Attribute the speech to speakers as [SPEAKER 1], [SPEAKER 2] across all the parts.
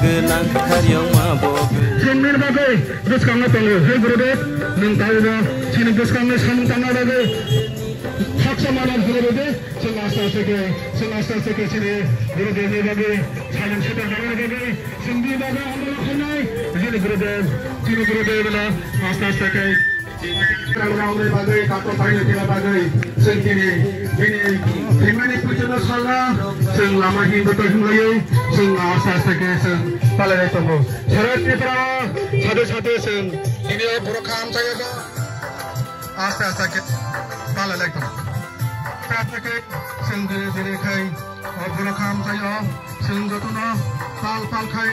[SPEAKER 1] गोनां खारियाव माबोगो
[SPEAKER 2] जोंनि बागै गोसोखांनो दङ हे गुरुदेव नोंथाङाबो जोंनि गोसोखांनो सानथांना बागै हक समाधान होनोबो जों आस्था आस्था जोंनि गुरुदेवनि बागै सानन सेटा खालामनो बागै जोंनि बागै आन्दोलन खालामनाय जोंनि गुरुदेवना आस्था आस्थायै रावनि बागै काटो बायनो बागै जों दिनै धैमानि फुजोनो साला जों लामा हिंबोथ हिंलायै जों आस्था आस्थायै जों पालायनाय दङ भारतनिफ्राय सादे जों दिनै बर' खाम जायगा आस्था आस्थायै पालायनाय दङ प्राथमिकै जों दिनैखाय बर' खाम जायो जों जतन पालखाय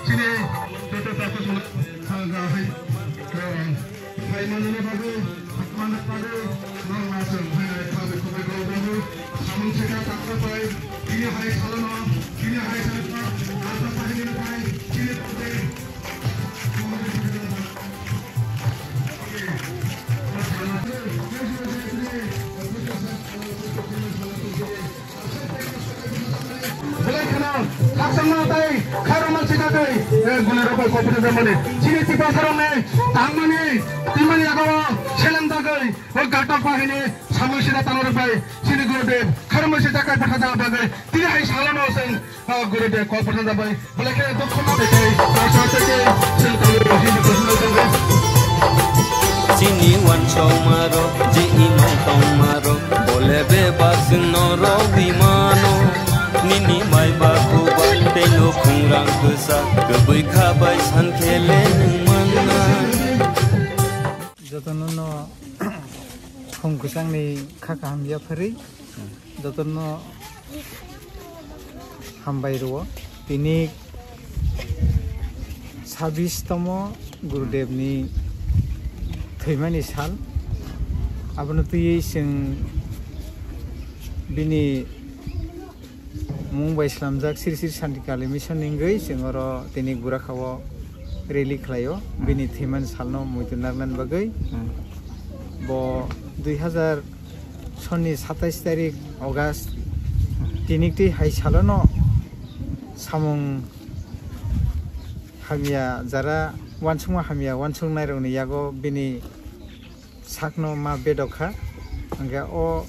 [SPEAKER 2] दिनै जत ताखौ जों गाहाय फायमाननि बागै आत्मानि बागै मावनाजों फैनाय खाबुखौ गावबाबो सामोनसेटा ताखौहाय दिनैहाय खालामो दिनैहाय खालामो आस्था बाहायनिफ्राय दिनै Laksamnatai karaman sidakai gulerokol kopre zamane chini tipasarone tangmani timani agawa selandagai oi gatak bahine samusida tanoropai chini gurudev karaman sidakai pathada bagai tini hai salano sing gurudev ko pathada bai boleke dokhona dekai asateke sing tanoro hini kosna sangai
[SPEAKER 1] chini wan chomaro ji imai tomaro bolebe basnoro bimano Nini mai baku bante no kurang kesa kebai kabai san kele mana
[SPEAKER 3] jotono no khong kusang ni khaka hamya phari jotono hambai ro tini 26 tomo gurudev ni thimani sal abano tui sing bini Mumbai Slamjak Sri Shantikali Mission Ingui Singoro Tini Burakawo Rally Klayo Bini Thiman Salno Muitunarnan Bagai Bo 2000 Sonni 27 tarik August Tinikti Hai Salono Samung Hamia Zara Wansungma Hamia Wansung Naironi Yago Bini Sakno Ma Bedokha Angga O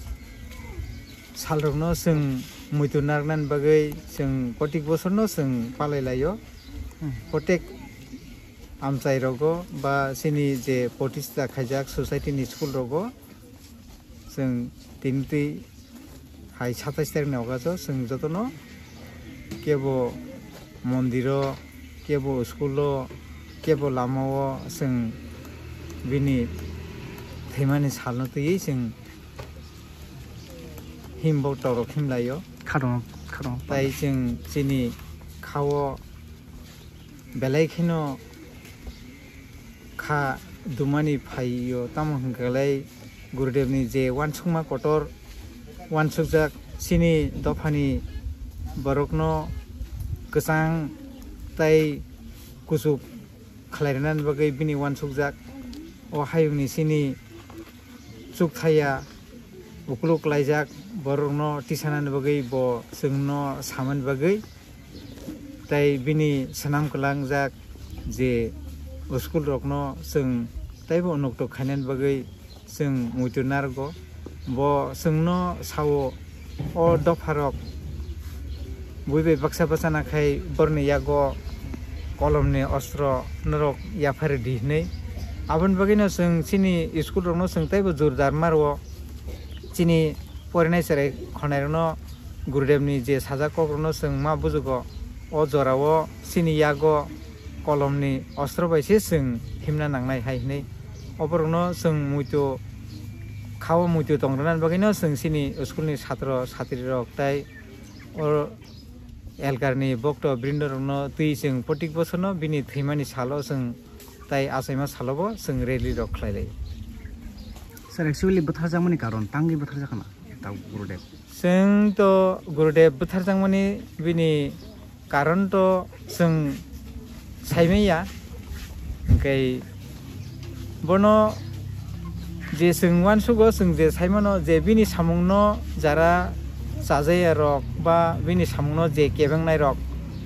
[SPEAKER 3] Salrokno Sing Muitunarnan bagai sing potik bosorno sing palailayo potek amchai rogo ba sini je potista khajak society ni school rogo sing tinti hai 27 tarik naogajo sing jotono kebo mondiro kebo schoolo kebo lamao sing bini themani salno tui sing himbo torok himlayo Karong tai sing sini kawo belai khino kha dumani phaiyo tamo hingkalai gurudev ni je wansungma kotor wansukjak sini dofani borokno kesang tai kusuk khlairan bagai bini wansukjak o hayuni sini chukthaya ukuluk laijak borokno tisanan bagai bo singno saman bagai tai bini sanam kelang jak je school rokno sing tai bo nokto khainan bagai sing muitunargo bo singno sawo o dopharok buibe baksa basana khai borni yago kolomni ostro norok yafare dihnei abon bagino sing sini school rokno sing tai bo jordar marwo chini porinai sare khonairono gurudevni je saja kokrono sing ma bujugo o jorao sini yago kolomni ostro baise sing himna nangnai hainei oborno sing muito khawo muito tongran bagino sing sini school ni chhatro chhatri rok tai or elkarni bokto brindorno tui sing potik bosono bini thimani salo sing tai asaima salobo sing rally rok khlailai
[SPEAKER 4] Sir, actually, Butharjangmani karon, tangi Butharjakana, tau Gurudev.
[SPEAKER 3] Sing to Gurudev Butharjangmani bini karon to sing saimaya, kai bono je sing wansugo sing je saimano je bini samungno jara sajaya rok ba bini samungno je kebengnai rok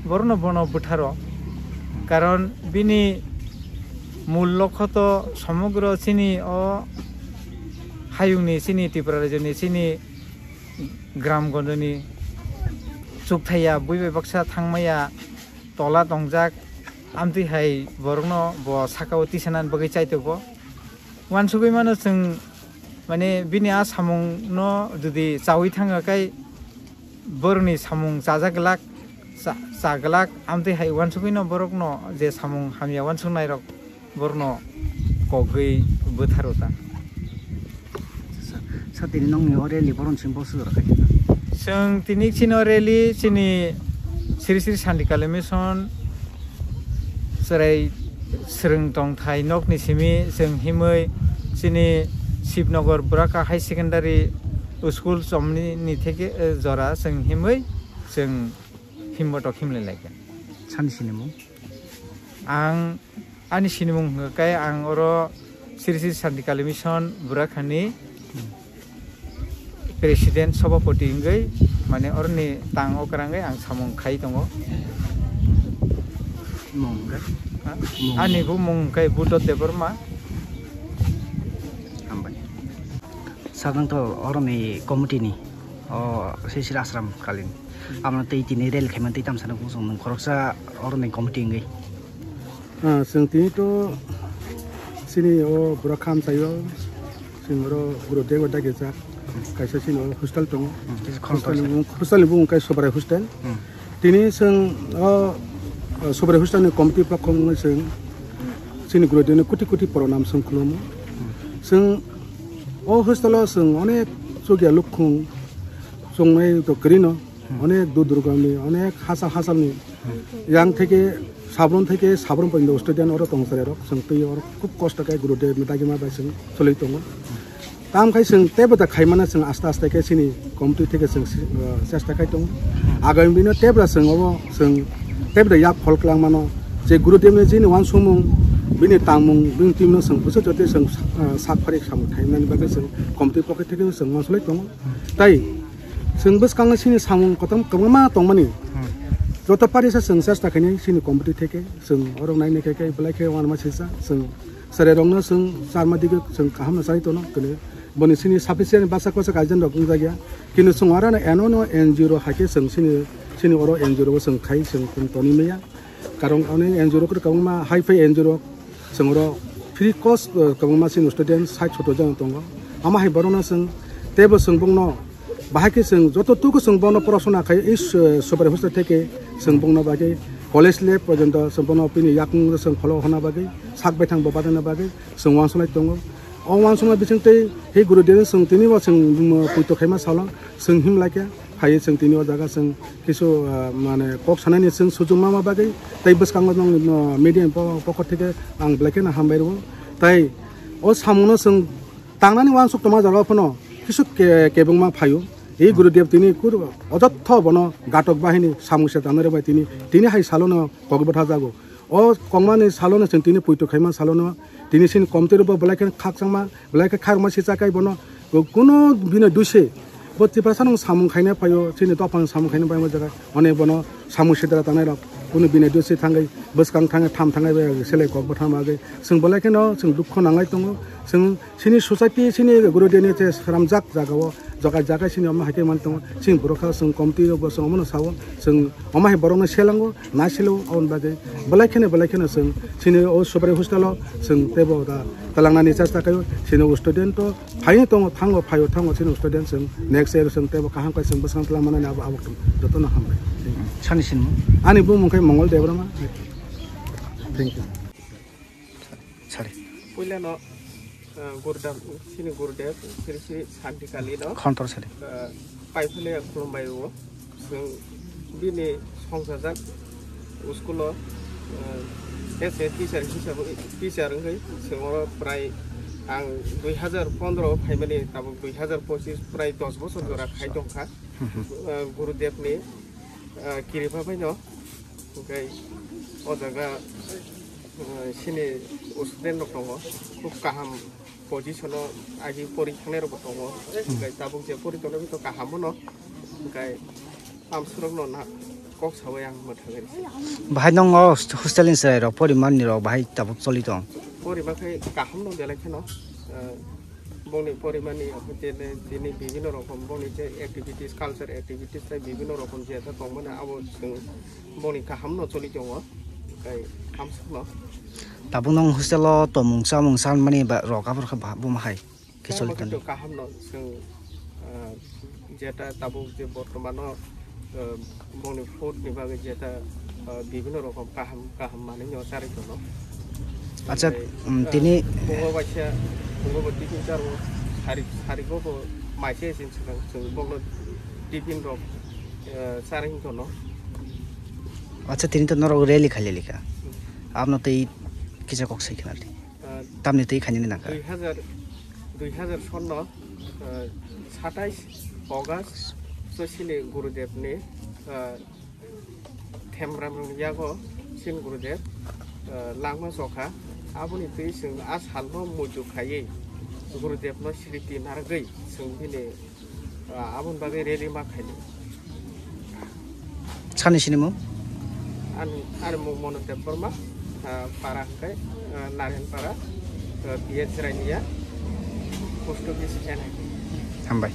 [SPEAKER 3] borno bono butharo কারণ বিনি মূল লক্ষ্য তো সমগ্র চিনি ও হায়ুংনি চিনি ত্রিপুরা রাজ্যনি চিনি গ্রামগঞ্জनि চুকথাইয়া বইবে বাক্सा थांमाया तला दंजाक आमतिहाय बरनो ब साकाव तिसानान बगै चाइतोबो वानसुबै मानो जों माने बिनि आ सामुं न जुदि चावै थाङाखाय बरनि सामुं जाजागलाक जागलाक आमतिहाय वानसुबै न बरकनो जे सामुं हामिया वानसुनाय रक बरनो कगै बोथारोता
[SPEAKER 4] सातिनि नंनि अरेलि बरनसिम बसुराखै
[SPEAKER 3] जों तिनिक चिनो रेली चिनि सिरि सिरि सान्दिकाले मिसन सराय स्रों दंथाय नकनि सिमि जों हिमै चिनि शिवनगर बुराका हाई सेकेन्डारि स्कुल जमनि थेके जरा जों हिमै जों हिम्मतक हिमले लायगोन
[SPEAKER 4] सानि सिनिमु
[SPEAKER 3] आं आनि सिनिमु होकाय आं अरो सिरि सिरि सान्दिकाले मिसन बुराकानि प्रेसिडेंट सभापति इंगै माने अरनि तां अकरांगै आं सामुं खाइ दङ
[SPEAKER 4] मंगै
[SPEAKER 3] आनि बु मुंगै बुद्धदेव बर्मा
[SPEAKER 4] हामबाय साधारणत अरनि कमिटिनि सिसिर आश्रम कालिन आमना तै तिनि रेल खेमन तै तामसाना गुसुं नों खरकसा अरनि कमिटि इंगै
[SPEAKER 2] जों तिनिथ' सिनि बुराखाम जायो जों गुरुदेव दागेजा kaisa sini hostel tongo hostel ni bung kai sobrai hostel tini seng sobrai hostel ni komiti platform ni seng sini gurudev ni kuti program seng khulumo seng hostel seng onek sogya lukhung songnai to krino onek durgami onek hasal ni yang theke sabron porindo student oro tongsare rok seng tei oro khub kosto kai gurudev ni dagima bai seng soloi tongo ताम खाय जों तेबदा खायमाना जों आस्ता आस्ता के सिनि committee थेके जों चेष्टा खाय दं आगामी बिनो तेबदा जों अबो जों तेबदा या फल क्लां मानो जे गुरुदेवनि जिनि वान सुमुं बिनि तामुं बिनि टिमनो जों बुसो जते जों साफारि सामु थायनानि बागै जों कमिटि पके थेके जों मासलै दं ताई जों बसकांग सिनि सामुं कतम कमा दंमानि जत पारिसा जों चेष्टा खायनि सिनि कमिटि थेके जों अरं नायनि केके बलायके वान मासिसा जों सरे रंनो जों चारमादिगे जों काहाम साइ दनो कने बनि सिनि साफिसियेन्ट बासा कोसा गायजन दं जागिया किनु संगाराना एनो एनजिओ हाके जों सिनि अरो एनजिओ जों खाइ जों तनि मेया कारण अने एनजिओ को कमा हाइ फाइ एनजिओ जों अरो फ्री कस्ट कमा सिनि स्टुडेन्ट साइड छतो जों दङ आमा हाइ बरना जों तेबो जों बुंनो बाहाके जों जत तुको जों बनो परासना खाइ इस सबरे हस्ते थेके जों बुंनो बागे कलेज लेभ पर्यन्त जों बनो पिनि याकुं जों फलो होना बागे साक बेथां बबादना बागे जों वानसलाय दङ वानसमा बिथिंते हे गुरुदेव जों तिनि वा जों पुइतो खायमा साला जों हिम लाके हाय जों तिनि वा जागा जों किसु माने पक सानानि जों सुजुमा मा बागे तै बसकांग दं मिडियाम पक थेके आं ब्लेके ना हामबायरो तै ओ सामुनो जों तांनानि वानसुक तमा जागा फनो किसु केबुंमा फायो हे गुरुदेव तिनि कुर अजत्थ बनो गाटक बाहिनी सामुसे दानरे बाय तिनि हाय सालोनो कगबथा जागो ओ कमानि सालोनो जों तिनि पुइतो खायमा सालोनो तिनि सिन कमतेर बलायके खाकसांमा बलायके खागमा सिचाकाय बनो कुनो बिनो दुसे बत्ति पासन सामुं खायना पायो सिनि तपन सामुं खायना पायो जगा अने बनो सामुं सिदरा तानाय रक कुनो बिनो दुसे थांगै बसकां थांगै थाम थांगै सेले कगबो थामागै जों बलायके न जों दुख नांगाय दङ जों सिनि ससाइटि सिनि गुरुदेवनि जे रामजाक जागाव जगा सिनि अमा हाके मान दङ सिं बरखा जों कमति बो जों अमनो साव जों अमा हाय बरनो सेलांगो ना सेलो अन बागै बलायखेने जों सिनि ओ सबरे हस्टेल जों तेबो दा तलांनानि चेष्टा खायो सिनि स्टुडेन्ट फायनो दङ थांगो फायो थांगो सिनि स्टुडेन्ट जों नेक्स्ट इयर जों तेबो काहां काय जों बसकां तलांनानै आबक जतन हामबाय
[SPEAKER 4] सानिसिन
[SPEAKER 2] आनि बुंमुंखाय मंगल देवरामा थैंक यू
[SPEAKER 4] सारे
[SPEAKER 5] पहिलानो गुरुदेव सिनि गुरुदेव सिरि सान्तिकालि न
[SPEAKER 4] खन्तर सारे
[SPEAKER 5] पाइफले खुलुमबायो जों बिनि संसारजों स्कुलाव एसे टिचार है जों प्राय आं 2015 फाइमानि दाबो 2025 प्राय 10 बोसोर जरा खाय दंखा गुरुदेवनि किरिफा फैनो ओमफ्राय अजागा सिनि स्टुडेन्ट दङ खुब गाहाम पजिसनाव आजि परिखांनाय रब दङ ओमफ्राय दाबो जे परिखांनाय बिथ' गाहाम न ओमफ्राय आमसुरक न kok sawe yang methagari
[SPEAKER 4] bahai nong hostel in sai ro poriman ni ro bahai tabuk choli tong
[SPEAKER 5] poriman khai kaham no belai khano boni poriman ni apetene dini bibino rokom boni je activities culture activities tai bibino rokom je ta tongmana abo boni kaham no choli tongo kai hamsno
[SPEAKER 4] tabuk nong hostel lo tomung san mani ba ro ka kha bu ma hai ke choli ton
[SPEAKER 5] kaham no যেটা তাবুক যে বর্তমানে বনি food বিভাগে যেটা বিভিন্ন রকম কাহাম মানে চারিত ন
[SPEAKER 4] আচ্ছা তিনি
[SPEAKER 5] ভগবতী ফিচার সারিগো মাইসে जों বগল টিফিন রক চারিত ন
[SPEAKER 4] আচ্ছা তিনি তো নরক রেলি খালি লিখা আপনি তো এই কিছু কক সাইখালি তামনি তো এই খানি না
[SPEAKER 5] 2000 সন 27 August sosile Gurudev ne themram yago sin Gurudev langma sokha aboni tei sing ashal no muju khaye Gurudev no sriti nargai sing bine abon bagai reli ma khaile
[SPEAKER 4] chani sinimo
[SPEAKER 5] an mo monodev perma para kai naren para biar serania post office channel
[SPEAKER 4] hambai